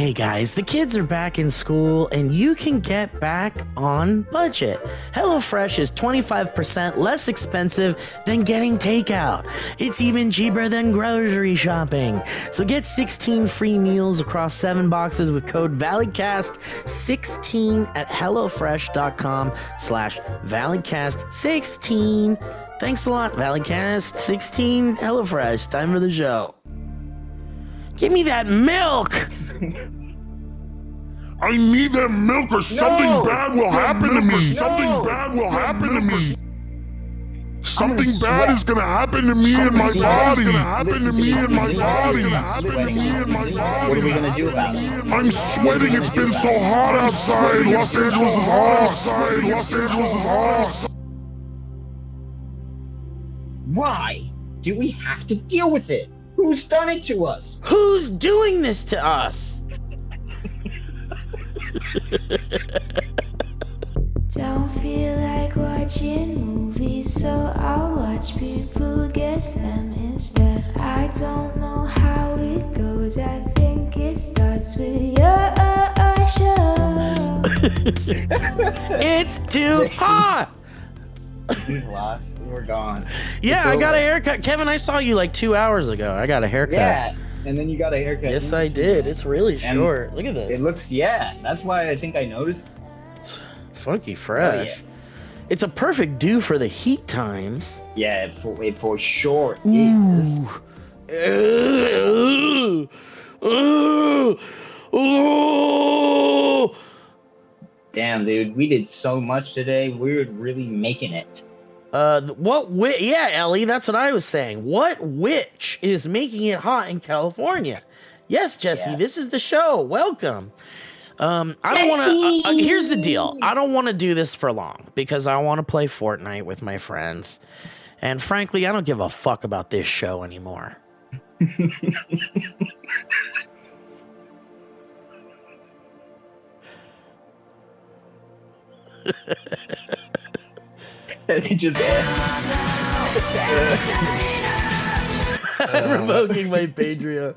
Hey guys, the kids are back in school and you can get back on budget. HelloFresh is 25% less expensive than getting takeout. It's even cheaper than grocery shopping. So get 16 free meals across 7 boxes with code ValleyCast16 at HelloFresh.com/ValleyCast16. Thanks a lot, ValleyCast16. HelloFresh, time for the show. Give me that milk! I need that milk or something bad will happen to me. Something bad will happen to me. Something bad is gonna happen to me in my body. What are we gonna do about it? I'm sweating. It's been so hot outside. Los Angeles is hot. Los Angeles is hot. Why do we have to deal with it? Who's done it to us? Who's doing this to us? Don't feel like watching movies, so I'll watch people guess them instead. I don't know how it goes, I think it starts with your show. It's too hot! We've lost. We're gone. Yeah, I got a haircut. Kevin, I saw you like 2 hours ago. I got a haircut. Yeah, and then you got a haircut. Yes, I did. It's really short. Look at this. It looks, yeah, that's why I think I noticed. It's funky fresh. Yeah. It's a perfect do for the heat times. Yeah, it for sure is. Ooh. Ooh. Ooh. Damn, dude, we did so much today. We're really making it. Yeah, Ellie, that's what I was saying. What witch is making it hot in California? Yes, Jesse, This is the show. Welcome. I don't want to. Here's the deal. I don't want to do this for long because I want to play Fortnite with my friends, and frankly, I don't give a fuck about this show anymore. It just revoking my Patreon.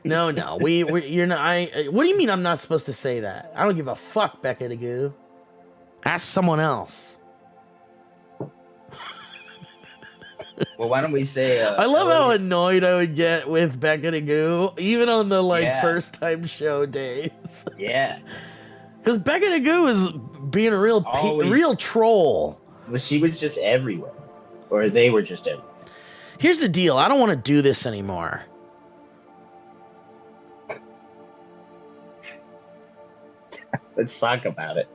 No, you're not. What do you mean I'm not supposed to say that? I don't give a fuck, Becca the Goo. Ask someone else. Well, why don't we say? I love how annoyed I would get with Becca the Goo, even on the first time show days. Yeah, because Becca the Goo is being a real real troll. Well, she was just everywhere, or they were just everywhere. Here's the deal. I don't want to do this anymore. Let's talk about it.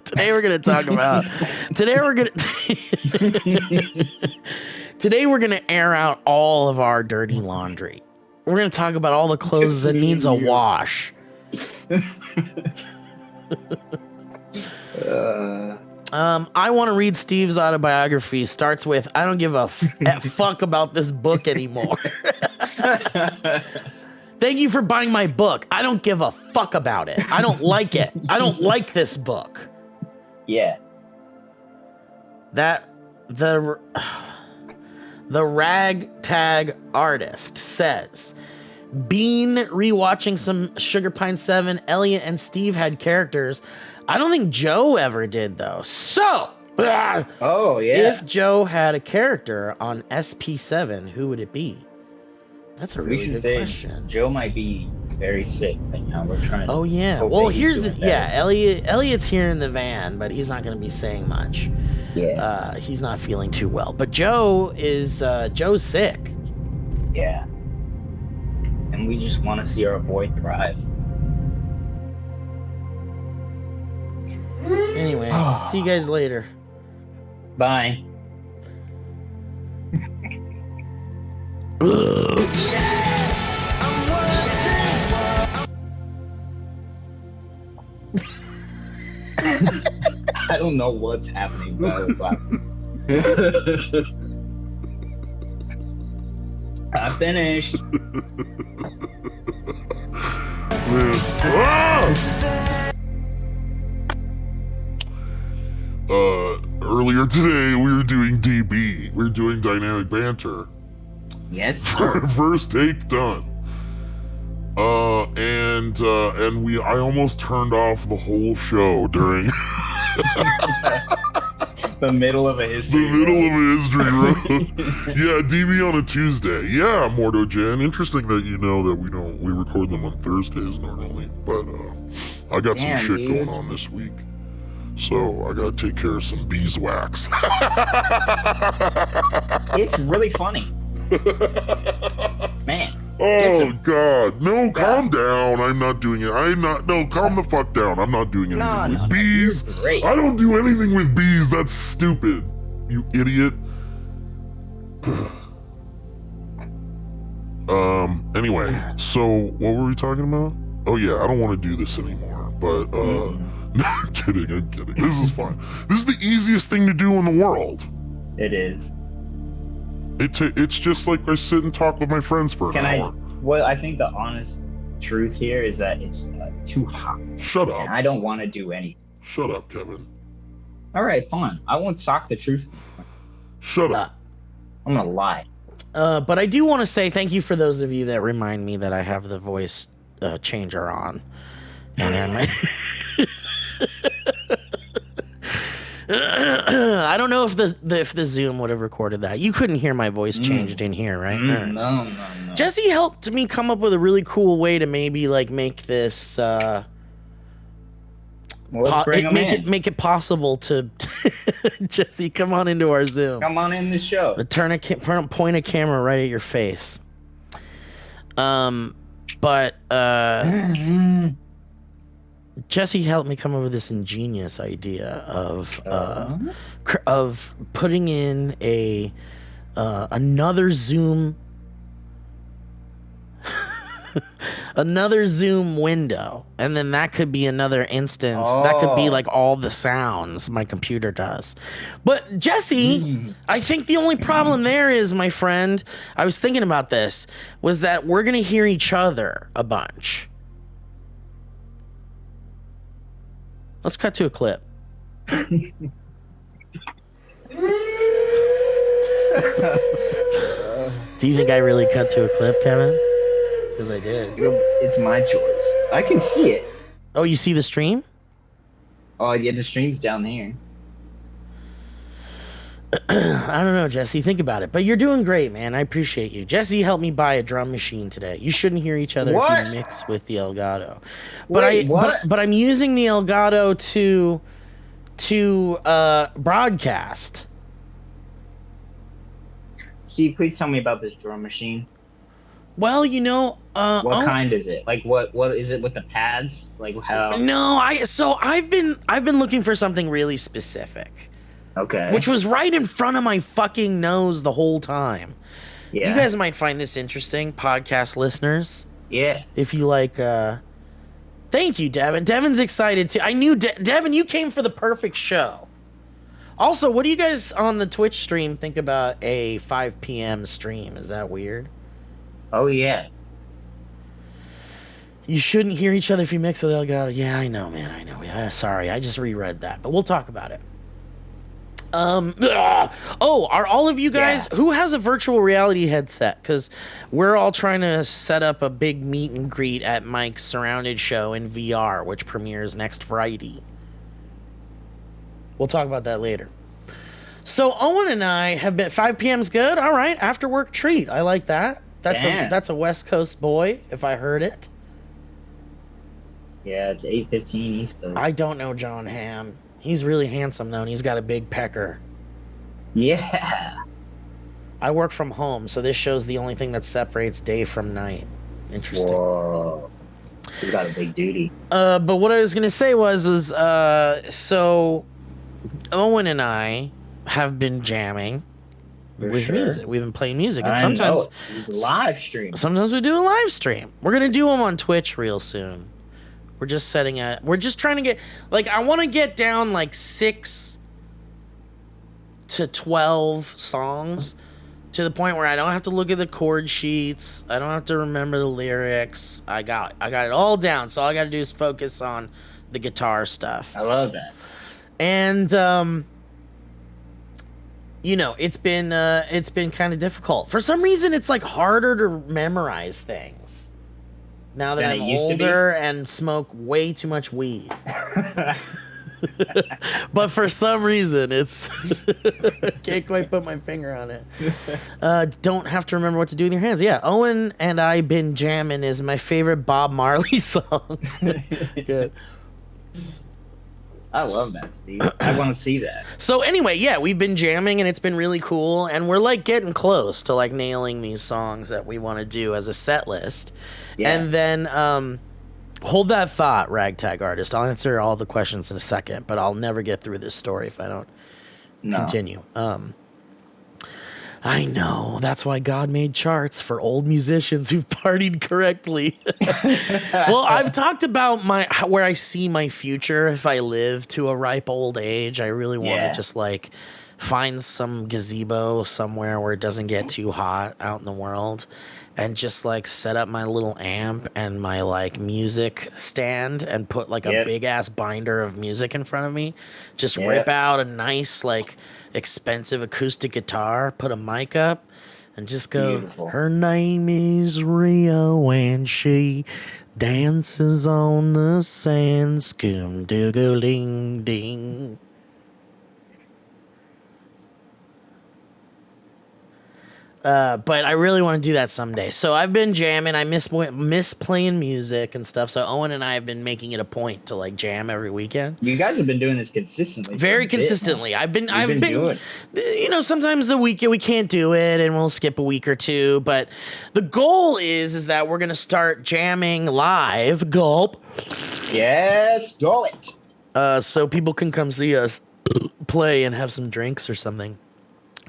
Today we're going to talk about. Today we're going to air out all of our dirty laundry. We're going to talk about all the clothes that needs a wash. I want to read Steve's autobiography. Starts with, I don't give a fuck about this book anymore. Thank you for buying my book. I don't give a fuck about it. I don't like it. I don't like this book. Yeah. The ragtag artist says, Bean rewatching some Sugarpine 7, Elliot and Steve had characters. I don't think Joe ever did, though. So, if Joe had a character on SP7, who would it be? That's a really good question. Joe might be very sick right now. We're trying to. Oh, yeah. Well, here's the. Yeah, Elliot's here in the van, but he's not going to be saying much. Yeah. He's not feeling too well. But Joe's sick. Yeah. And we just want to see our boy thrive. Anyway, see you guys later. Bye. I don't know what's happening, but I finished. Earlier today, we were doing DB. We were doing dynamic banter. Yes, sir. First take done. I almost turned off the whole show during the middle of a history. The middle of a history road. Yeah, DV on a Tuesday. Yeah, Mordo Jen. Interesting that you know that we record them on Thursdays normally, but I got some shit going on this week, so I gotta take care of some beeswax. It's really funny, man. Oh God! No, calm down. I'm not doing it. No, calm the fuck down. I'm not doing anything with bees. Great. I don't do anything with bees. That's stupid. You idiot. Anyway, so what were we talking about? Oh yeah, I don't want to do this anymore. But I'm kidding. This is fine. This is the easiest thing to do in the world. It is. It's just like I sit and talk with my friends for an hour. Well, I think the honest truth here is that it's too hot. Shut up. And I don't want to do anything. Shut up, Kevin. All right, fine. I won't sock the truth. Shut up. I'm gonna lie. But I do want to say thank you for those of you that remind me that I have the voice changer on. And I don't know if the Zoom would have recorded that. You couldn't hear my voice changed in here, right? No. Jesse helped me come up with a really cool way to maybe like make this make it possible to Jesse, come on into our Zoom. Come on in the show. Point a camera right at your face. But Jesse helped me come up with this ingenious idea of putting in another Zoom window, and then that could be another instance. That could be like all the sounds my computer does. But Jesse, I think the only problem there is, my friend, I was thinking about this, was that we're gonna hear each other a bunch. Let's cut to a clip. Do you think I really cut to a clip, Kevin? Because I did. It's my choice. I can see it. Oh, you see the stream? Oh, yeah, the stream's down here. I don't know, Jesse. Think about it. But you're doing great, man. I appreciate you. Jesse helped me buy a drum machine today. You shouldn't hear each other if you mix with the Elgato. But I'm using the Elgato to broadcast. Steve, please tell me about this drum machine. Well, you know, what kind is it? Like, what is it with the pads? Like, how? No, I've been looking for something really specific. Okay. Which was right in front of my fucking nose the whole time. Yeah. You guys might find this interesting, podcast listeners. Yeah. If you like, thank you, Devin. Devin's excited too. I knew, Devin, you came for the perfect show. Also, what do you guys on the Twitch stream think about a 5 p.m. stream? Is that weird? Oh, yeah. You shouldn't hear each other if you mix with Elgato. Yeah, I know, man. I know. Yeah, sorry, I just reread that, but we'll talk about it. Are all of you guys, who has a virtual reality headset? Because we're all trying to set up a big meet and greet at Mike's Surrounded show in VR, which premieres next Friday. We'll talk about that later. So Owen and I have been 5 p.m.'s good. All right, after work treat. I like that. That's a West Coast boy, if I heard it. Yeah, it's 8:15 East Coast. I don't know John Hamm. He's really handsome, though, and he's got a big pecker. Yeah. I work from home, so this show's the only thing that separates day from night. Interesting. Whoa. He's got a big duty. But what I was going to say was so Owen and I have been jamming with music. We've been playing music, and sometimes live stream. Sometimes we do a live stream. We're going to do them on Twitch real soon. We're just trying to get, like, I want to get down like 6 to 12 songs to the point where I don't have to look at the chord sheets. I don't have to remember the lyrics. I got it all down. So all I got to do is focus on the guitar stuff. I love that. And, you know, it's been kind of difficult. For some reason, it's like harder to memorize things now that than I'm it used to be? older and smoke way too much weed. But for some reason, it's can't quite put my finger on it. Don't have to remember what to do with your hands. Yeah, Owen and I Been Jammin' is my favorite Bob Marley song. Good. I love that, Steve. I want to see that. So anyway, yeah, we've been jamming and it's been really cool, and we're like getting close to like nailing these songs that we want to do as a set list. Yeah. And then hold that thought, Ragtag Artist. I'll answer all the questions in a second, but I'll never get through this story if I don't continue. I know. That's why God made charts for old musicians who've partied correctly. Well, I've talked about where I see my future if I live to a ripe old age. I really want to just like find some gazebo somewhere where it doesn't get too hot out in the world, and just like set up my little amp and my like music stand and put like a big ass binder of music in front of me. Just rip out a nice like expensive acoustic guitar, put a mic up, and just go, beautiful. Her name is Rio and she dances on the sand, scoom doo-doo-ding ding. But I really want to do that someday. So I've been jamming. I miss playing music and stuff. So Owen and I have been making it a point to like jam every weekend. You guys have been doing this consistently. Very consistently. I've been doing. You know, sometimes the week we can't do it, and we'll skip a week or two. But the goal is that we're gonna start jamming live. Gulp. Yes, go it. So people can come see us play and have some drinks or something.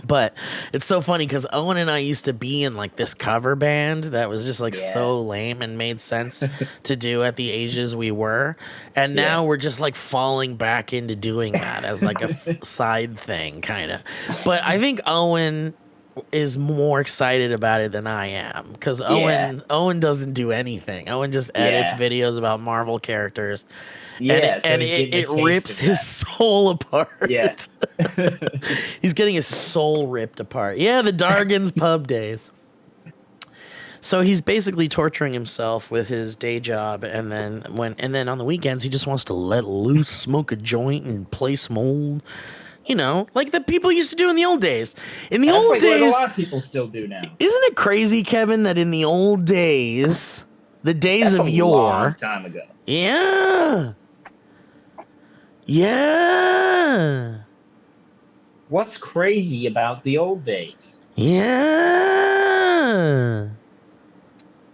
But it's so funny because Owen and I used to be in like this cover band that was just like so lame and made sense to do at the ages we were. And now we're just like falling back into doing that as like a side thing kind of. But I think Owen is more excited about it than I am because Owen doesn't do anything. Owen just edits videos about Marvel characters. Yeah, and it rips his soul apart. Yeah. He's getting his soul ripped apart. Yeah, the Dargan's pub days. So he's basically torturing himself with his day job, and then on the weekends he just wants to let loose, smoke a joint, and play some old, you know, like the people used to do in the old days. In the old days, what a lot of people still do now. Isn't it crazy, Kevin, that in the old days, the days of yore, long time ago. Yeah. Yeah. What's crazy about the old days? Yeah.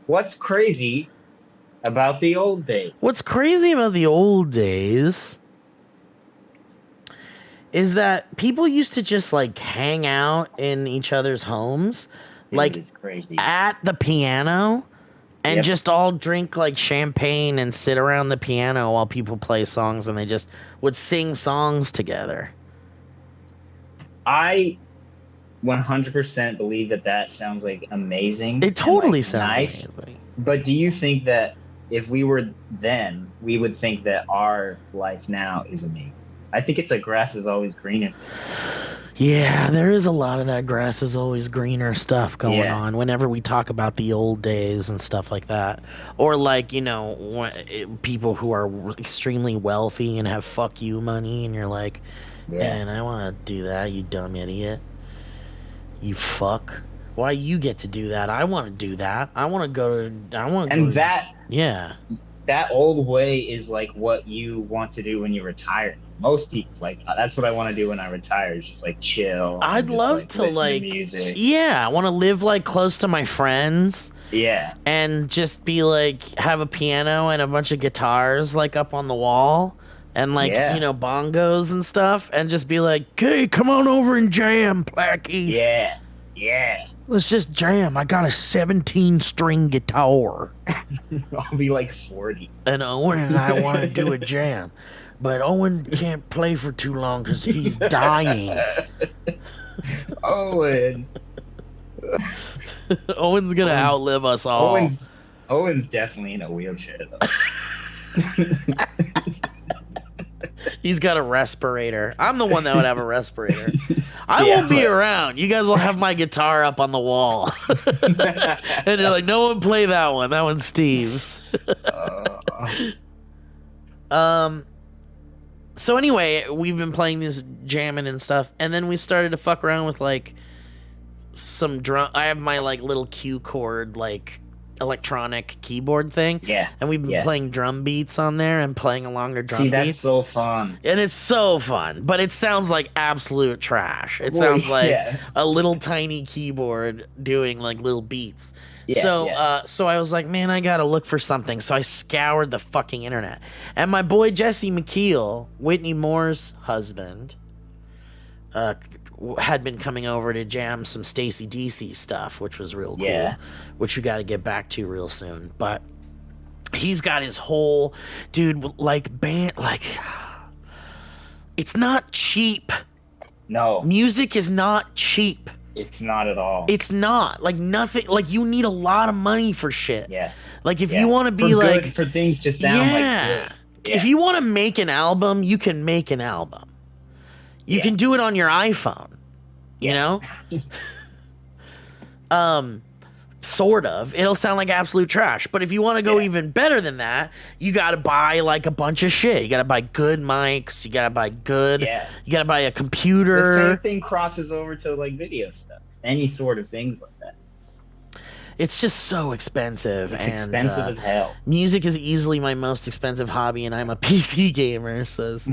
What's crazy about the old days? What's crazy about the old days is that people used to just like hang out in each other's homes, like at the piano. And just all drink like champagne and sit around the piano while people play songs, and they just would sing songs together. I 100% believe that sounds like amazing. It totally like sounds nice. Amazing. But do you think that if we were then, we would think that our life now is amazing? I think it's like grass is always greener. Yeah, there is a lot of that grass is always greener stuff going on whenever we talk about the old days and stuff like that. Or like, you know, people who are extremely wealthy and have fuck you money, and you're like, man, I want to do that, you dumb idiot. You fuck. Why you get to do that? I want to do that. I want to go to... That old way is like what you want to do when you retire. Most people like that's what I want to do when I retire. Is just like chill. I'd love to like music. Yeah, I want to live like close to my friends. Yeah, and just be like have a piano and a bunch of guitars like up on the wall, and like you know bongos and stuff, and just be like, "Hey, come on over and jam, Plachy." Yeah. Let's just jam. I got a 17-string guitar. I'll be like 40. And Owen and I want to do a jam. But Owen can't play for too long because he's dying. Owen. Owen's going to outlive us all. Owen's definitely in a wheelchair, though. He's got a respirator. I'm the one that would have a respirator. I won't be around. You guys will have my guitar up on the wall. And they're like, no one play that one. That one's Steve's. So anyway, we've been playing this jamming and stuff, and then we started to fuck around with like some drum. I have my like little Q chord like electronic keyboard thing. Yeah. And we've been playing drum beats on there and playing along to drum beats. See, that's so fun. And it's so fun, but it sounds like absolute trash. It sounds like a little tiny keyboard doing like little beats. Yeah, so I was like, man, I gotta look for something. So I scoured the fucking internet. And my boy Jesse McKeel, Whitney Moore's husband, had been coming over to jam some Stacy DC stuff, which was real cool. Which we got to get back to real soon. But he's got his whole band. It's not cheap. No, music is not cheap. It's not at all. It's not like nothing. Like you need a lot of money for shit. Yeah. Like if you want to be like for things to sound like good. Yeah. If you want to make an album, you can make an album. You can do it on your iPhone. You know? Sort of. It'll sound like absolute trash. But if you want to go even better than that, you got to buy like a bunch of shit. You got to buy good mics. You got to buy good. Yeah. You got to buy a computer. The same thing crosses over to like video stuff. Any sort of things like that. It's just so expensive. It's expensive as hell. Music is easily my most expensive hobby, and I'm a PC gamer, says.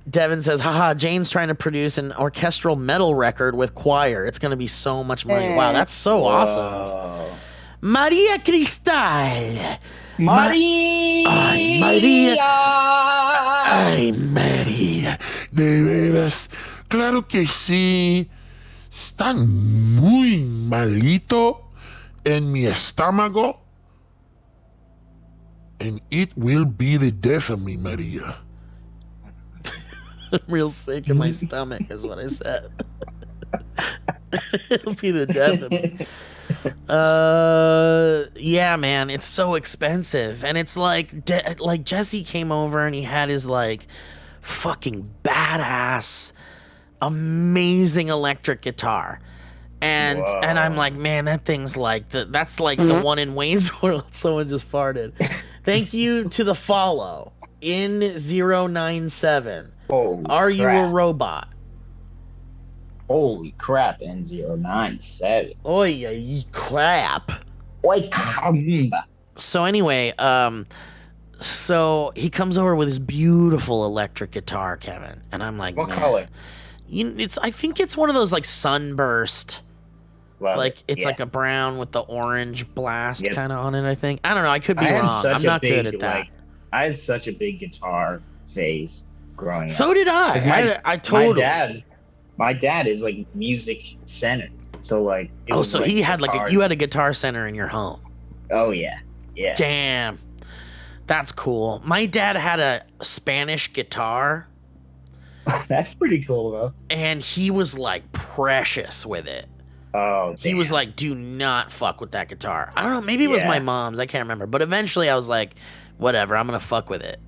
Devin says, haha, Jane's trying to produce an orchestral metal record with choir. It's going to be so much money. Wow, that's so awesome. Maria Cristal. Maria. Ay, María. Ay, María. De veras. Claro que sí. Están muy malito en mi estómago. And it will be the death of me, Maria. I'm real sick in my stomach, is what I said. It'll be the death of me. Yeah, man, it's so expensive, and it's like Jesse came over and he had his like fucking badass, amazing electric guitar, and I'm like, man, that thing's like that's like the one in Wayne's World. Someone just farted. Thank you to the follow in 097. Are you a robot? Holy crap, N097. Oy, crap. Oy, caramba. So anyway, so he comes over with his beautiful electric guitar, Kevin, and I'm like, what color? I think it's one of those like sunburst. Like it's like a brown with the orange blast kind of on it, I think. I don't know, I could be wrong. I'm not good at that. I had such a big guitar phase growing up. So did I. I totally. My dad is like music centered. So like so he had you had a guitar center in your home. Oh yeah. Yeah. Damn. That's cool. My dad had a Spanish guitar. That's pretty cool though. And he was like precious with it. Oh, he was like, do not fuck with that guitar. I don't know, maybe it was my mom's, I can't remember. But eventually I was like, whatever, I'm gonna fuck with it.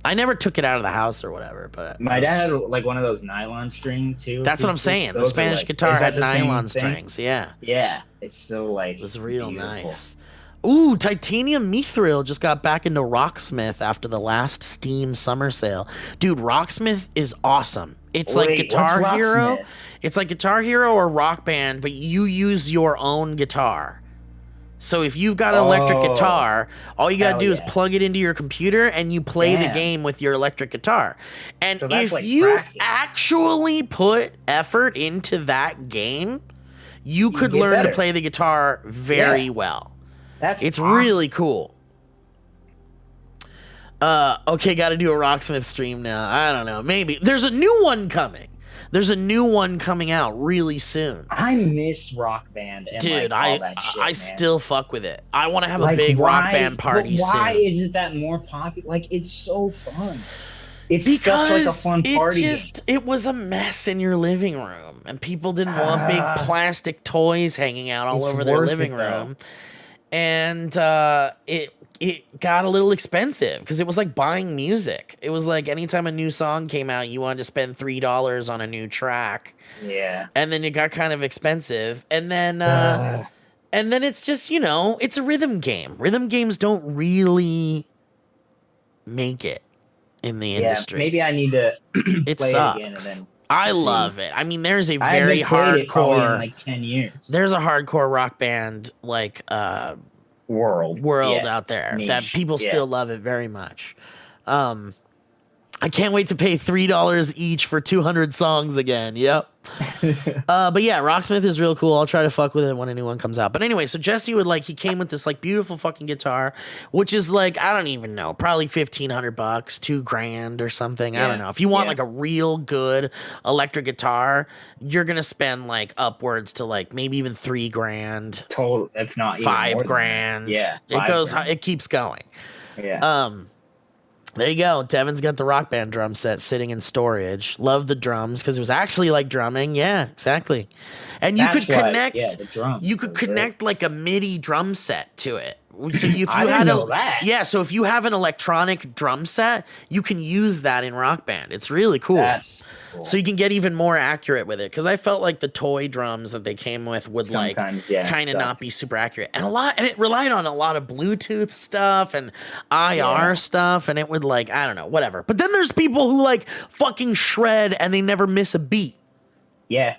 I never took it out of the house or whatever, but my dad had like one of those nylon string too. That's what I'm saying. The Spanish guitar had nylon strings, yeah. Yeah, it's so like it was real nice. Ooh, Titanium Mithril just got back into Rocksmith after the last Steam summer sale. Dude, Rocksmith is awesome. It's like Guitar Hero. It's like Guitar Hero or Rock Band, but you use your own guitar. So if you've got an electric guitar, all you gotta do is plug it into your computer and you play the game with your electric guitar. And so if you actually put effort into that game, you could learn to play the guitar very well. It's awesome. Really cool. Okay, gotta do a Rocksmith stream now. I don't know. Maybe. There's a new one coming. There's a new one coming out really soon. I miss Rock Band and dude, like, all that shit, I still fuck with it. I want to have a big Rock Band party soon. Why isn't that more popular? Like, it's so fun. It's such like a fun party. It was a mess in your living room, and people didn't want big plastic toys hanging out all over their living room. And it got a little expensive because it was like buying music. It was like anytime a new song came out, you wanted to spend $3 on a new track. Yeah. And then it got kind of expensive. And then it's just, it's a rhythm game. Rhythm games don't really make it in the industry. Maybe I need to it play sucks. it again and then I love it. I mean, there's a I very haven't played it probably in hardcore like 10 years. There's a hardcore rock band like world out there niche. that people still love it very much. I can't wait to pay $3 each for 200 songs again. Yep. But yeah, Rocksmith is real cool. I'll try to fuck with it when a new one comes out. But anyway, so Jesse he came with this like beautiful fucking guitar, which is like, I don't even know, probably $1,500, $2,000 or something. I don't know. If you want like a real good electric guitar, you're going to spend like upwards to like maybe even $3,000. Total, if not $5,000. Yeah. It keeps going. Yeah. There you go. Devin's got the Rock Band drum set sitting in storage. Love the drums because it was actually like drumming. Yeah, exactly. And you could connect. The drums. You could connect like a MIDI drum set to it. So if you I didn't know that. Yeah, so if you have an electronic drum set, you can use that in Rock Band. It's really cool. That's cool. So you can get even more accurate with it. Because I felt like the toy drums that they came with would kind of not be super accurate. And it relied on a lot of Bluetooth stuff and IR stuff, and it would like, I don't know, whatever. But then there's people who like fucking shred and they never miss a beat. Yeah.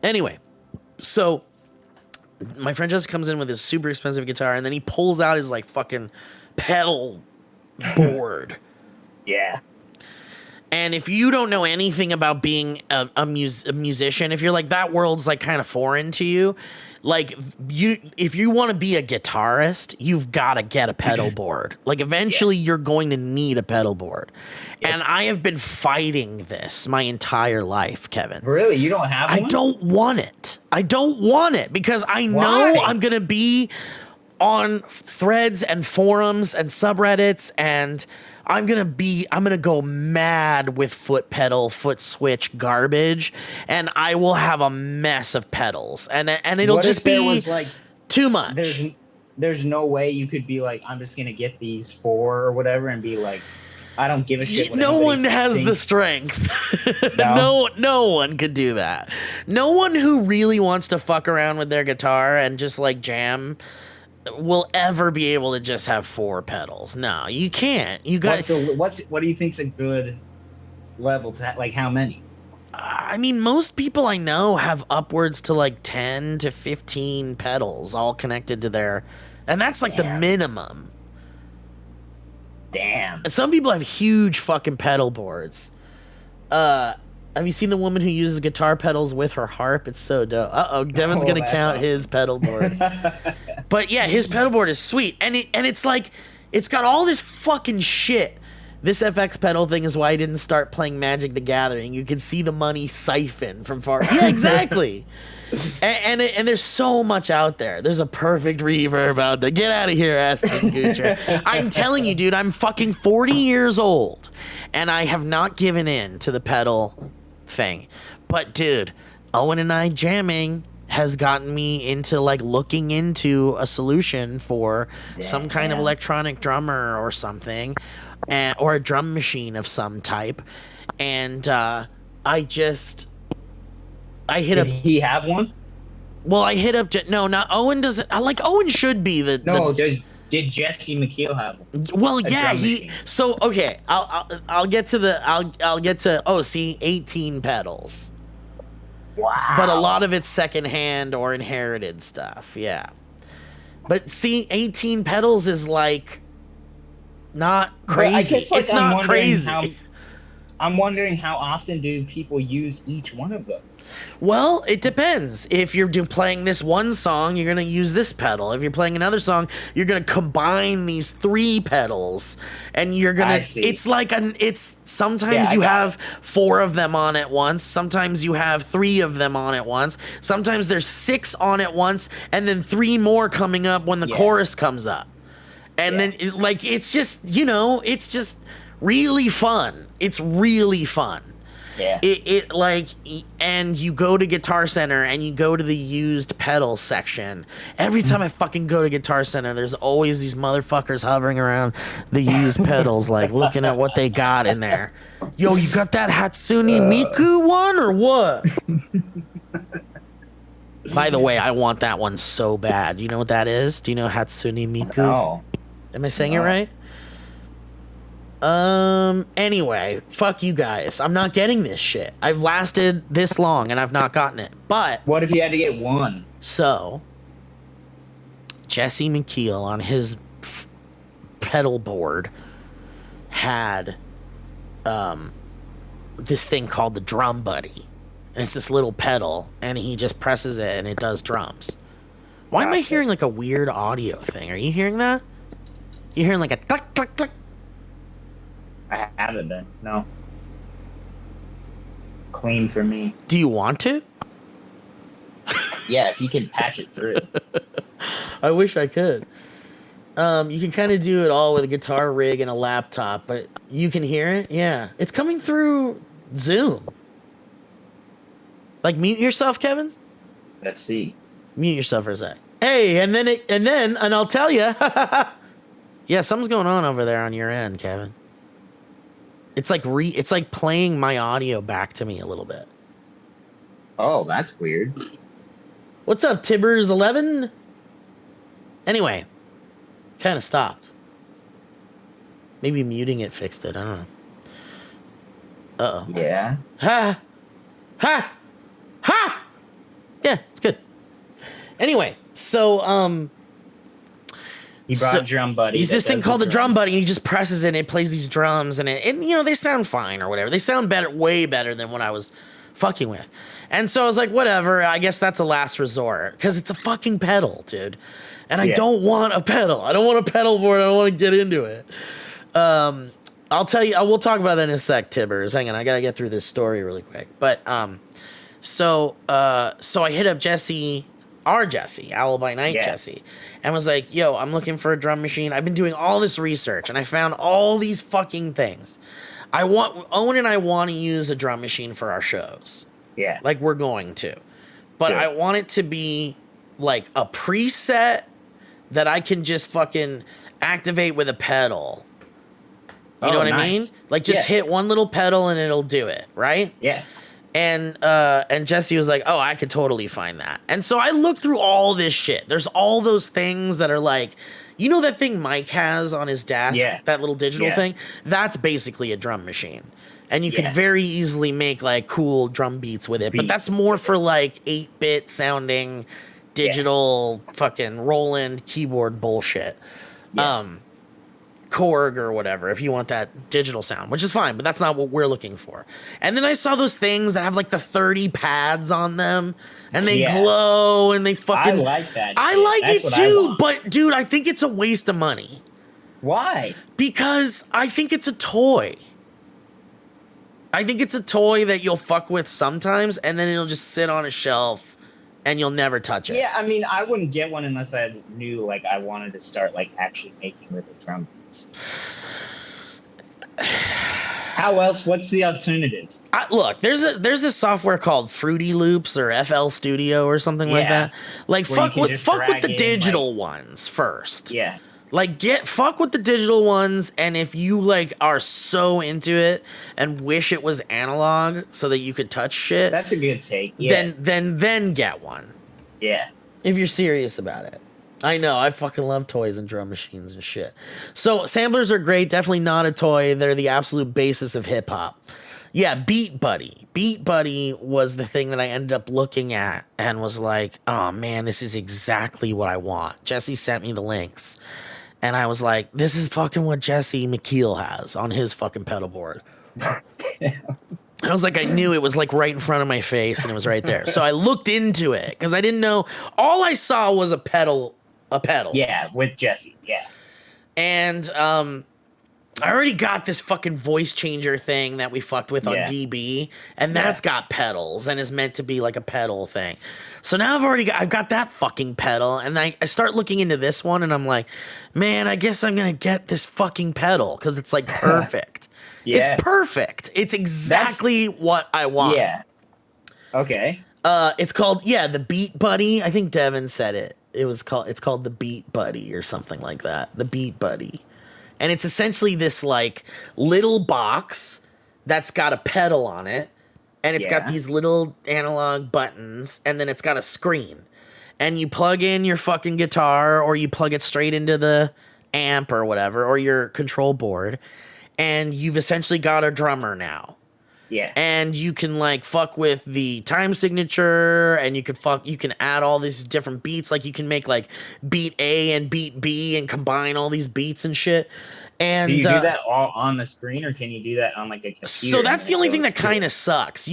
Anyway, so my friend Jesse comes in with his super expensive guitar, and then he pulls out his like fucking pedal board. Yeah. And if you don't know anything about being a musician, if you're like, that world's like kind of foreign to you, like if you want to be a guitarist, you've got to get a pedal board. Like eventually you're going to need a pedal board. Yep. And I have been fighting this my entire life, Kevin. Really? You don't have one? I don't want it because I know I'm going to be on threads and forums and subreddits, and I'm gonna go mad with foot switch garbage, and I will have a mess of pedals, and it'll just be like too much. There's no way you could be like, I'm just gonna get these 4 or whatever, and be like, I don't give a shit. No one has the strength. No one could do that. No one who really wants to fuck around with their guitar and just like jam will ever be able to just have 4 pedals. No, you can't. You got. What do you think's a good level to like? How many? I mean, most people I know have upwards to like 10 to 15 pedals all connected to their, and that's like the minimum. Damn. Some people have huge fucking pedal boards. Have you seen the woman who uses guitar pedals with her harp? It's so dope. Devin's gonna count his pedal board. But yeah, his pedal board is sweet, and it's like it's got all this fucking shit. This FX pedal thing is why I didn't start playing Magic the Gathering. You can see the money siphon from far. Yeah, exactly. and there's so much out there. There's a perfect reverb out there. Get out of here, Aston Kutcher. I'm telling you, dude, I'm fucking 40 years old, and I have not given in to the pedal thing. But dude, Owen and I jamming has gotten me into like looking into a solution for some kind of electronic drummer or something, or a drum machine of some type. And I hit up. Did he have one? Well, I hit up. No, not Owen. Doesn't like Owen should be the. No, did Jesse McKeel have one? Well, yeah, he. So okay, I'll get to. Oh, see, 18 pedals. Wow. But a lot of it's secondhand or inherited stuff. Yeah. But see, 18 pedals is like not crazy. It's not crazy. I'm wondering how often do people use each one of those? Well, it depends. If you're playing this one song, you're going to use this pedal. If you're playing another song, you're going to combine these 3 pedals, and you're going to, it's like sometimes you have 4 of them on at once. Sometimes you have 3 of them on at once. Sometimes there's 6 on at once, and then 3 more coming up when the chorus comes up. And then it's just, it's just really fun. It's really fun. Yeah. It like, and you go to Guitar Center and you go to the used pedal section. Every time I fucking go to Guitar Center, there's always these motherfuckers hovering around the used pedals, like looking at what they got in there. Yo, you got that Hatsune Miku one or what? By the way, I want that one so bad. You know what that is? Do you know Hatsune Miku? No. Am I saying it right? Anyway, fuck you guys. I'm not getting this shit. I've lasted this long and I've not gotten it. But What if you had to get one? so Jesse McKeel on his pedal board had this thing called the Drum Buddy. And it's this little pedal and he just presses it and it does drums. Why am I hearing like a weird audio thing? Are you hearing that? You're hearing like a click click click. I haven't been. No. Clean for me. Do you want to? Yeah, if you could patch it through. I wish I could. You can kind of do it all with a guitar rig and a laptop, but you can hear it? Yeah. It's coming through Zoom. Like, mute yourself, Kevin? Let's see. Mute yourself for a sec. Hey, and I'll tell you. Yeah, something's going on over there on your end, Kevin. It's like playing my audio back to me a little bit. Oh, that's weird. What's up, Tibbers11? Anyway, kind of stopped. Maybe muting it fixed it. I don't know. Uh-oh. Yeah. Ha! Ha! Ha! Yeah, it's good. Anyway, so, He brought a drum buddy. He's this thing called the Drum Buddy, and he just presses it, and it plays these drums, and you know, they sound fine or whatever. They sound better, way better than what I was fucking with. And so I was like, whatever, I guess that's a last resort, because it's a fucking pedal, dude. And I don't want a pedal. I don't want a pedal board. I don't want to get into it. I'll tell you, we'll talk about that in a sec, Tibbers. Hang on, I gotta get through this story really quick. But, so I hit up Jesse, Owl by Night Jesse, and was like, yo, I'm looking for a drum machine. I've been doing all this research, and I found all these fucking things. Owen and I want to use a drum machine for our shows. Yeah. Like, we're going to. But I want it to be, like, a preset that I can just fucking activate with a pedal. You know what I mean? Like, just hit one little pedal and it'll do it, right? Yeah. And Jesse was like, oh, I could totally find that. And so I looked through all this shit. There's all those things that are like, you know that thing Mike has on his desk? Yeah. That little digital thing? That's basically a drum machine. And you could very easily make like cool drum beats with it. But that's more for like 8-bit sounding digital fucking Roland keyboard bullshit. Yes. Korg or whatever, if you want that digital sound, which is fine, but that's not what we're looking for. And then I saw those things that have like the 30 pads on them and they glow and they fucking... I like that. I like it too, but dude, I think it's a waste of money. Why? Because I think it's a toy. I think it's a toy that you'll fuck with sometimes and then it'll just sit on a shelf and you'll never touch it. Yeah, I mean, I wouldn't get one unless I knew like I wanted to start like actually making little drum beats. How else? What's the alternative? Look, there's a software called Fruity Loops or FL Studio or something like that. Like fuck with the digital ones first. Yeah. Like fuck with the digital ones, and if you like are so into it and wish it was analog so that you could touch shit, that's a good take. Yeah. Then get one. Yeah. If you're serious about it. I know, I fucking love toys and drum machines and shit. So samplers are great, definitely not a toy. They're the absolute basis of hip hop. Yeah, Beat Buddy. Beat Buddy was the thing that I ended up looking at and was like, oh man, this is exactly what I want. Jesse sent me the links. And I was like, this is fucking what Jesse McKeel has on his fucking pedal board. I was like, I knew it was like right in front of my face and it was right there. So I looked into it because I didn't know. All I saw was a pedal. Yeah, with Jesse. Yeah. And I already got this fucking voice changer thing that we fucked with on DB. And that's got pedals and is meant to be like a pedal thing. So now I've got that fucking pedal, and I start looking into this one, and I'm like, man, I guess I'm gonna get this fucking pedal because it's like perfect. Yeah. It's perfect. It's exactly what I want. Yeah. Okay. It's called the Beat Buddy. I think Devin said it. It's called the Beat Buddy or something like that. The Beat Buddy. And it's essentially this like little box that's got a pedal on it, and it's got these little analog buttons, and then it's got a screen. And you plug in your fucking guitar, or you plug it straight into the amp or whatever, or your control board, and you've essentially got a drummer now. Yeah. And you can like fuck with the time signature, and you can add all these different beats. Like you can make like beat A and beat B and combine all these beats and shit. And do you do that all on the screen, or can you do that on like a computer? So that's the only thing that kind of sucks.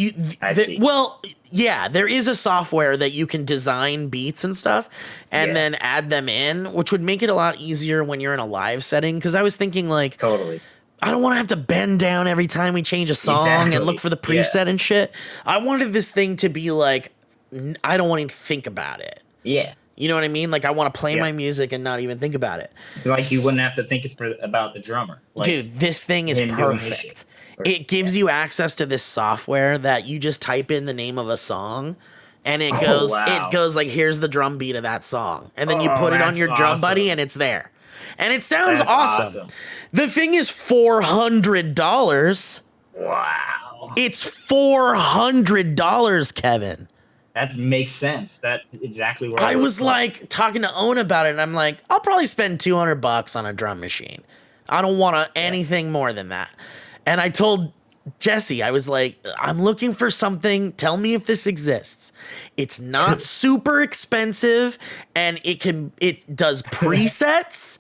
Well, yeah, there is a software that you can design beats and stuff and then add them in, which would make it a lot easier when you're in a live setting. Because I was thinking like, totally, I don't want to have to bend down every time we change a song and look for the preset and shit. I wanted this thing to be like, I don't want to even think about it. Yeah. You know what I mean? Like I want to play my music and not even think about it. Like you wouldn't have to think about the drummer. Like, dude, this thing is perfect. It gives you access to this software that you just type in the name of a song, and it goes like, here's the drum beat of that song, and then you put it on your drum buddy, and it's there, and it sounds awesome. The thing is $400. Wow, it's $400, Kevin. That makes sense. That's exactly what I was like talking to Owen about it, and I'm like, I'll probably spend $200 on a drum machine. I don't want anything more than that. And I told Jesse, I was like, I'm looking for something. Tell me if this exists. It's not super expensive, and it does presets.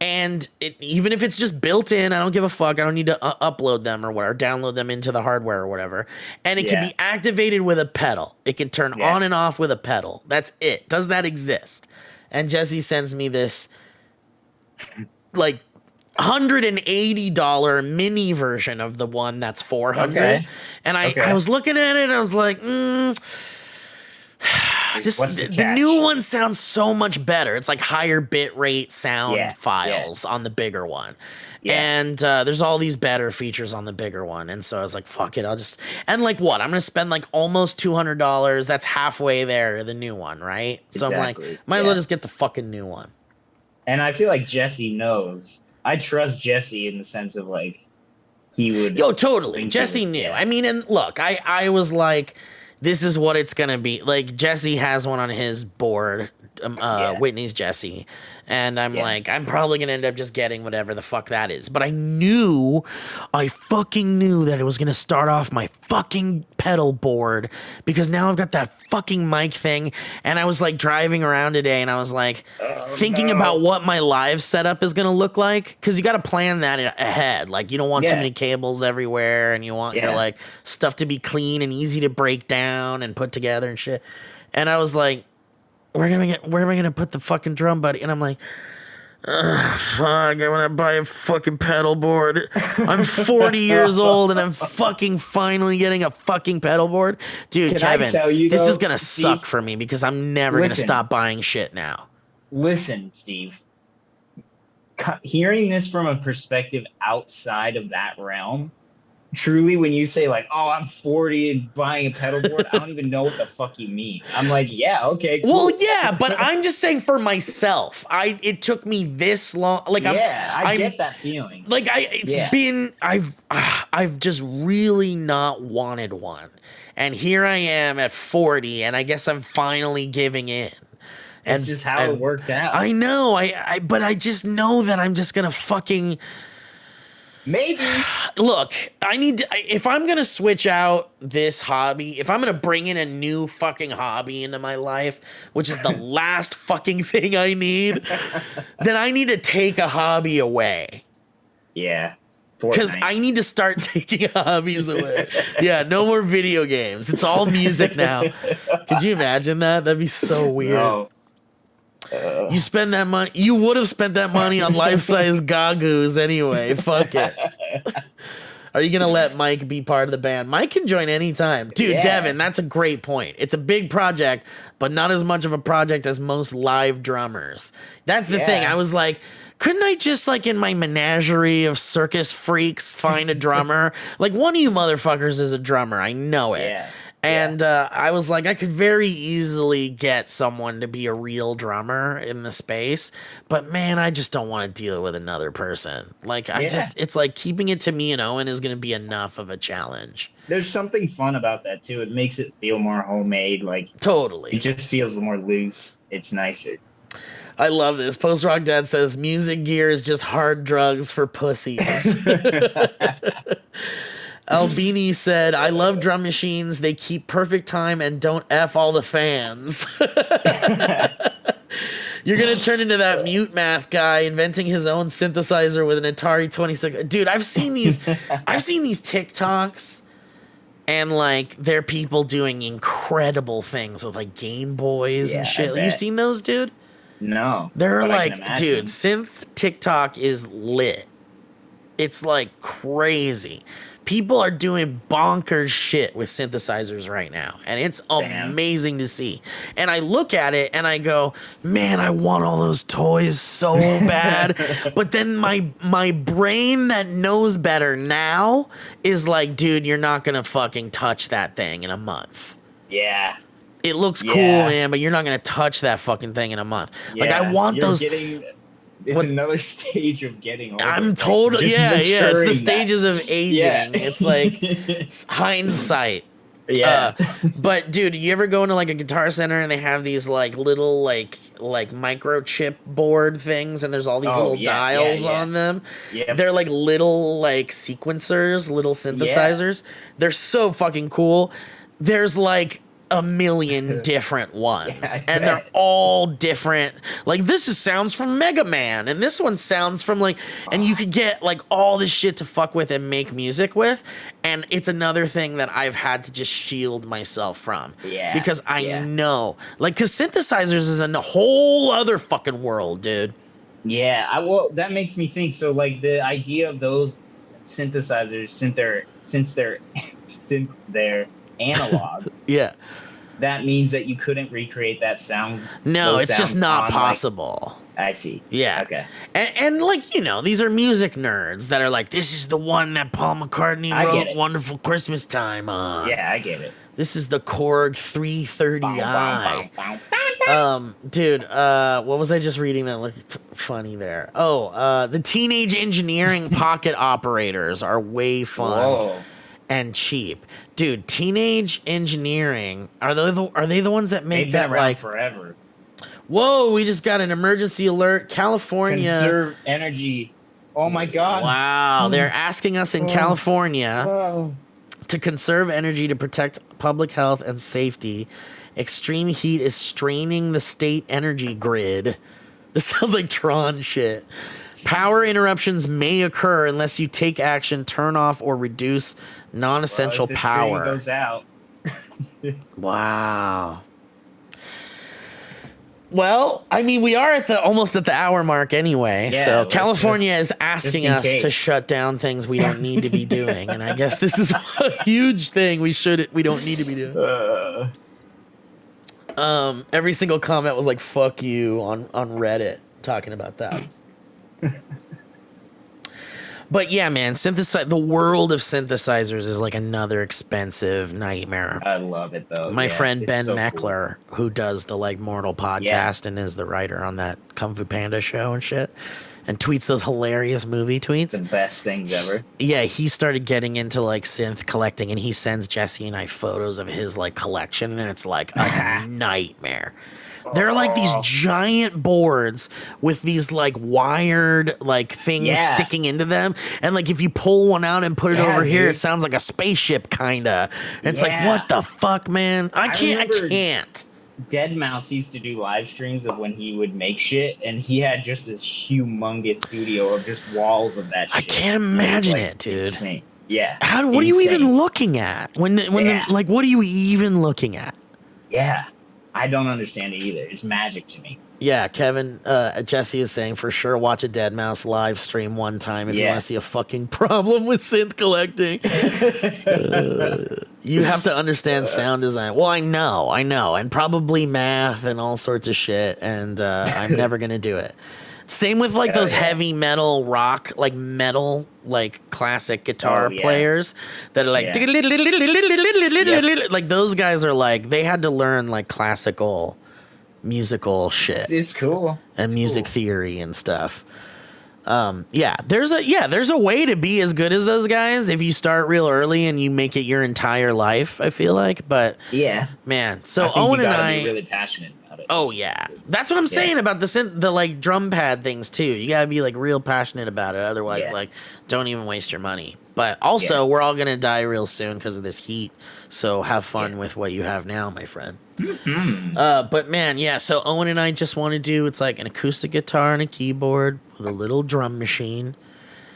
And even if it's just built in, I don't give a fuck. I don't need to upload them or whatever, download them into the hardware or whatever. And it can be activated with a pedal. It can turn on and off with a pedal. That's it. Does that exist? And Jesse sends me this like $180 mini version of the one that's $400. Okay. And I was looking at it and I was like, the new one sounds so much better. It's like higher bit rate sound files on the bigger one. And there's all these better features on the bigger one. And so I was like, fuck it. And like what? I'm going to spend like almost $200. That's halfway there to the new one, right? So I'm like, might as well just get the fucking new one. And I feel like Jesse knows. I trust Jesse in the sense of like, he would. Yo, totally. Jesse knew. I mean, and look, I was like, this is what it's gonna be. Like Jesse has one on his board, Whitney's Jesse, and I'm like, I'm probably gonna end up just getting whatever the fuck that is. But I fucking knew that it was gonna start off my fucking pedal board, because now I've got that fucking mic thing, and I was like driving around today, and I was like thinking about what my live setup is gonna look like, because you got to plan that ahead. Like you don't want too many cables everywhere, and you want your like stuff to be clean and easy to break down and put together and shit. And I was like, where am I gonna put the fucking drum buddy? And I'm like, fuck, I want to buy a fucking pedal board. I'm 40 years old and I'm fucking finally getting a fucking pedal board. Dude, Kevin, this is gonna suck for me, because I'm never gonna stop buying shit now. Listen, Steve, hearing this from a perspective outside of that realm, truly, when you say like, oh, I'm 40 and buying a pedal board, I don't even know what the fuck you mean. I'm like, yeah, okay, cool. Well, yeah, but I'm just saying for myself, it took me this long. Like, I get that feeling. Like, I've just really not wanted one, and here I am at 40, and I guess I'm finally giving in. That's just how it worked out. I know, but I just know that I'm just gonna fucking. Maybe. Look, if I'm going to switch out this hobby, if I'm going to bring in a new fucking hobby into my life, which is the last fucking thing I need, then I need to take a hobby away. Yeah. Because I need to start taking hobbies away. Yeah, no more video games. It's all music now. Could you imagine that? That'd be so weird. No. You spend that money. You would have spent that money on life-size gagoos anyway. Fuck it. Are you gonna let Mike be part of the band? Mike can join anytime, dude. Devin, that's a great point. It's a big project, but not as much of a project as most live drummers. That's the thing. I was like, couldn't I just, like, in my menagerie of circus freaks, find a drummer? Like, one of you motherfuckers is a drummer. I know it. Yeah. And I was like, I could very easily get someone to be a real drummer in the space. But, man, I just don't want to deal with another person. Like, it's like keeping it to me and Owen is going to be enough of a challenge. There's something fun about that, too. It makes it feel more homemade. Like, totally. It just feels more loose. It's nicer. I love this. Post Rock Dad says music gear is just hard drugs for pussies. Albini said, I love drum machines. They keep perfect time and don't F all the fans. You're going to turn into that mute math guy inventing his own synthesizer with an Atari 26. Dude, I've seen these TikToks and like they're people doing incredible things with like Game Boys and shit. You've seen those, dude? No. They're like, dude, synth TikTok is lit. It's like crazy. People are doing bonkers shit with synthesizers right now, and it's amazing to see. And I look at it and I go, man, I want all those toys so bad. But then my brain that knows better now is like, dude, you're not gonna fucking touch that thing in a month. Yeah. It looks cool, man, but you're not gonna touch that fucking thing in a month. Yeah, like I want those. It's another stage of getting older. I'm totally It's the stages of aging. Yeah. It's like it's hindsight. Yeah. But dude, you ever go into like a Guitar Center and they have these like little like microchip board things and there's all these little dials on them? Yep. They're like little like sequencers, little synthesizers. Yeah. They're so fucking cool. There's like a million different ones and they're all different. Like this sounds from Mega Man and this one sounds from like, and you could get like all this shit to fuck with and make music with. And it's another thing that I've had to just shield myself from because I know like, cause synthesizers is a whole other fucking world, dude. Yeah. Well, that makes me think. So like the idea of those synthesizers, since they're analog. Yeah. That means that you couldn't recreate that sound. No, it's just not possible. I see. Yeah. Okay. And like, you know, these are music nerds that are like, this is the one that Paul McCartney wrote Wonderful Christmas Time on. Yeah, I get it. This is the Korg 330i. Dude, what was I just reading that looked funny there? Oh, the Teenage Engineering pocket operators are way fun. Whoa. And cheap, dude. Teenage Engineering are they the ones that make that like forever? Whoa! We just got an emergency alert. California conserve energy. Oh my god! Wow! They're asking us in California to conserve energy to protect public health and safety. Extreme heat is straining the state energy grid. This sounds like Tron shit. Power interruptions may occur unless you take action, turn off, or reduce non-essential power. Goes out. Wow. Well, I mean, we are almost at the hour mark anyway. Yeah, so California is asking us to shut down things we don't need to be doing, and I guess this is a huge thing we don't need to be doing. Every single comment was like "fuck you" on Reddit talking about that. But yeah, man, the world of synthesizers is like another expensive nightmare. I love it though. My friend Ben Meckler, who does the like Mortal podcast and is the writer on that Kung Fu Panda show and shit, and tweets those hilarious movie tweets. The best things ever. Yeah, he started getting into like synth collecting, and he sends Jesse and I photos of his like collection, and it's like a nightmare. They're like these giant boards with these like wired like things sticking into them. And like if you pull one out and put it over here, it sounds like a spaceship kinda. And it's like, what the fuck, man? I can't. Dead Mouse used to do live streams of when he would make shit, and he had just this humongous studio of just walls of that shit. I can't imagine it, dude. Insane. Yeah. What are you even looking at? What are you even looking at? Yeah. I don't understand it either. It's magic to me. Yeah, Kevin, Jesse is saying for sure watch a Dead Mouse live stream one time if you want to see a fucking problem with synth collecting. You have to understand sound design. Well, I know, and probably math and all sorts of shit, and I'm never going to do it. Same with like those heavy metal rock, like metal, like classic guitar players that are like, like those guys are like, they had to learn like classical musical shit. It's cool. And music theory and stuff. There's a way to be as good as those guys if you start real early and you make it your entire life, I feel like. But man, so Owen and I be really passionate about it. Oh yeah, that's what I'm saying about the like drum pad things too. You gotta be like real passionate about it, otherwise like don't even waste your money. But also we're all gonna die real soon because of this heat, so have fun with what you have now, my friend. But man, so Owen and I just want to do, it's like an acoustic guitar and a keyboard with a little drum machine.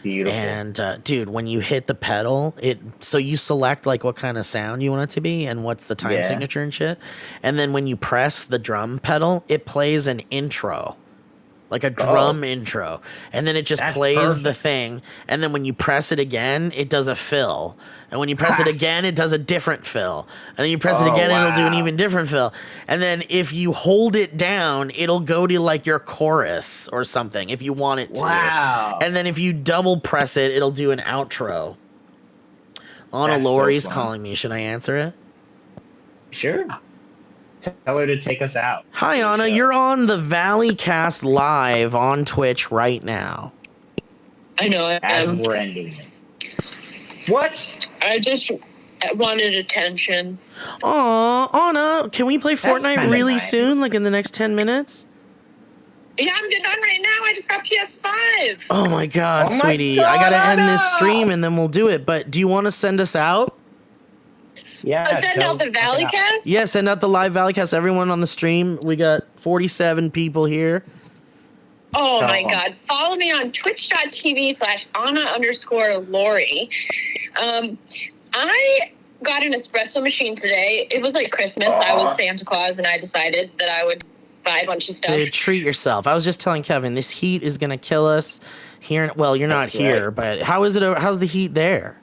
Beautiful. And dude, when you hit the pedal, so you select like what kind of sound you want it to be and what's the time signature and shit. And then when you press the drum pedal, it plays an intro. Like a drum intro. And then it just plays the thing. And then when you press it again, it does a fill. And when you press it again, it does a different fill. And then you press it again, it'll do an even different fill. And then if you hold it down, it'll go to like your chorus or something if you want it to. Wow. And then if you double press it, it'll do an outro. Anna Lori's calling me. Should I answer it? Sure. Tell her to take us out. Hi, Anna. You're on the Valleycast live on Twitch right now. I know. As we're ending it. What? I just wanted attention. Aw, Anna, can we play Fortnite really soon, like in the next 10 minutes? Yeah, I'm done right now. I just got PS5. Oh my god, sweetie. I gotta end this stream and then we'll do it. But do you want to send us out? Yeah. Send out the Valleycast? Yeah, send out the live Valleycast. Everyone on the stream. We got 47 people here. Oh my god. Follow me on twitch.tv/Anna_Lori. I got an espresso machine today. It was like Christmas. I was Santa Claus and I decided that I would buy a bunch of stuff. Dude, treat yourself. I was just telling Kevin, this heat is gonna kill us here. Well, you're not here, but how's the heat there?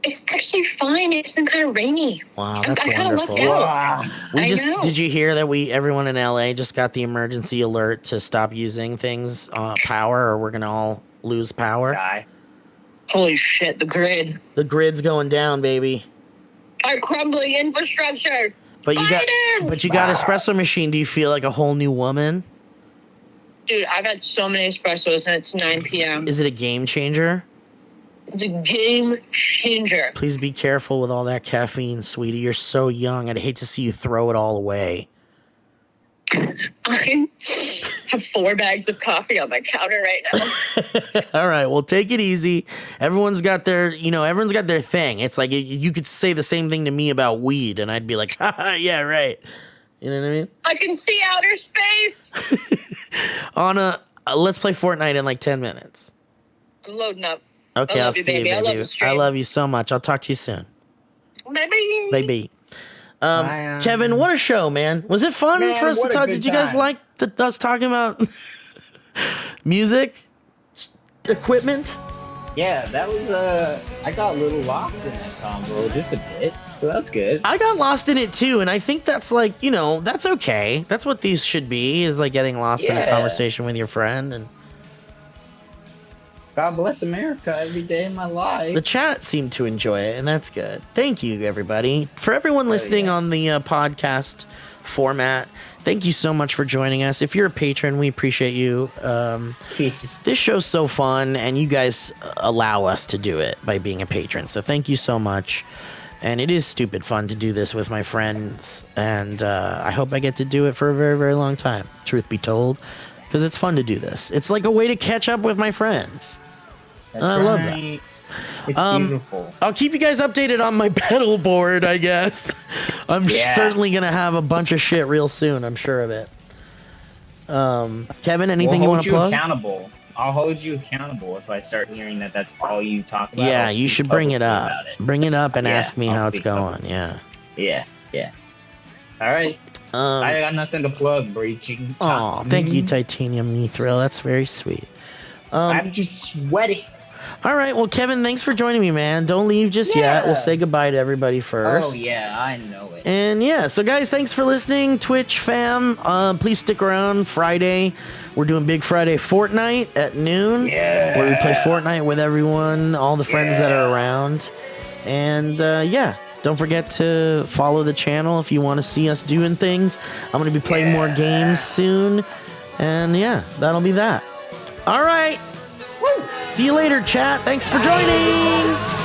It's actually fine. It's been kind of rainy. Wow, that's I kind of wonderful. lucked out. Did you hear that everyone in LA just got the emergency alert to stop using things power or we're gonna all lose power? Holy shit, the grid. The grid's going down, baby. Our crumbling infrastructure. But you got espresso machine. Do you feel like a whole new woman? Dude, I've had so many espressos and it's 9 p.m. Is it a game changer? It's a game changer. Please be careful with all that caffeine, sweetie. You're so young. I'd hate to see you throw it all away. I have 4 bags of coffee on my counter right now. All right, well, take it easy. Everyone's got their thing. It's like you could say the same thing to me about weed, and I'd be like, haha, yeah, right. You know what I mean? I can see outer space. Anna, let's play Fortnite in like 10 minutes. I'm loading up. Okay, I'll see you, baby. I love you so much. I'll talk to you soon. Baby. Baby. Kevin, what a show, man. Was it fun for us to talk? Did you guys like us talking about music, equipment? Yeah, that was I got a little lost in that combo just a bit, so that's good. I got lost in it too, and I think that's like, that's okay. That's what these should be, is like getting lost in a conversation with your friend. And God bless America every day of my life. The chat seemed to enjoy it, and that's good. Thank you, everybody. For everyone listening on the podcast format, thank you so much for joining us. If you're a patron, we appreciate you. This show's so fun, and you guys allow us to do it by being a patron. So thank you so much. And it is stupid fun to do this with my friends, and I hope I get to do it for a very, very long time, truth be told, because it's fun to do this. It's like a way to catch up with my friends. I love that. It's beautiful. I'll keep you guys updated on my pedal board, I guess. I'm certainly going to have a bunch of shit real soon. I'm sure of it. Kevin, anything you want to plug? Accountable. I'll hold you accountable if I start hearing that's all you talk about. Yeah, you should bring it up. Bring it up and ask me how it's going. Yeah. All right. I got nothing to plug, Breaching. Oh, thank you, Titanium Mithril. That's very sweet. I'm just sweating. All right. Well, Kevin, thanks for joining me, man. Don't leave just yet. We'll say goodbye to everybody first. Oh, yeah, I know it. And yeah, so guys, thanks for listening, Twitch fam. Please stick around Friday. We're doing Big Friday Fortnite at noon, where we play Fortnite with everyone, all the friends that are around. And yeah, don't forget to follow the channel if you want to see us doing things. I'm going to be playing more games soon. And yeah, that'll be that. All right. See you later, chat. Thanks for joining.